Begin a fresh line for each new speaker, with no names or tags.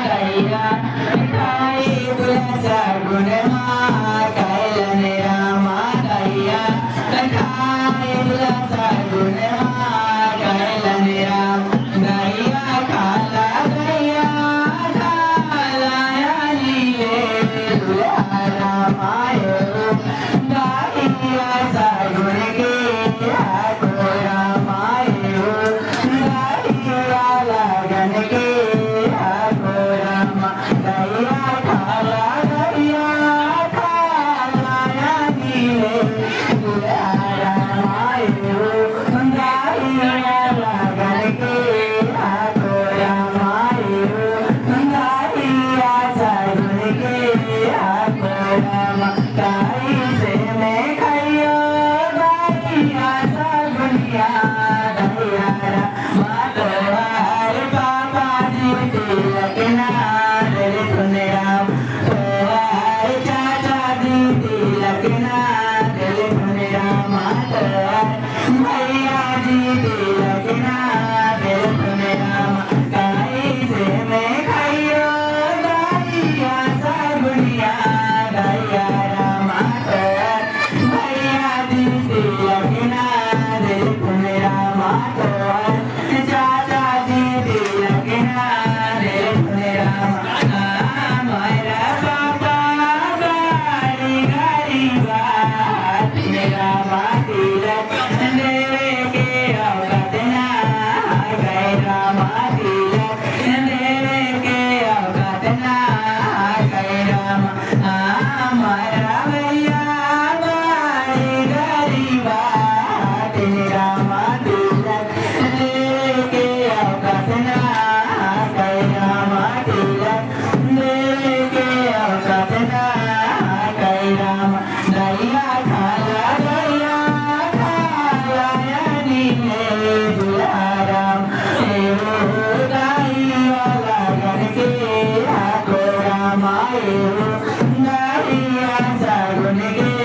गैया खाई तुलसा गुण कैलन रामा गैया खाई तुलसा गुण कैलन राम गैया खाला नीले दुल्हा रामायो गैया सगुण के आको रामायो गैया लगन के आको रामा गैया खाला नीले दुल्हा रामायो गैया लगन के आको रामायो गैया सगुण के आको रामा गाई से मैं खाइयो गैया सगुनिया गैया मातोहार पापा जी तिलक नार सुन राम तोहार चाचा जी तिलक नार सुन राम मातोहार भैया जी तिलक नार सुन राम गाई से मैं खाइयो गैया सगुनिया गैया रामा तोहार भैया जी तिलक नार सुन राम तोहार चाचा जी तिलक नार सुन राम हमारा बाबा गाड़ी गाड़ी बात मेरा तिलक देवे के अवगत ना गए रामा तिलक देवे के अवगत ना गए रामा हमारा भैया गाड़ी गाड़ी बात रामा तिलक देवे के अवगत ना गए रामा तिलक देवे के अवगत ना गए रामा गैया खाला नीले दुल्हा राम एहो गैया लगन के आको रामा एहो गैया सगुण के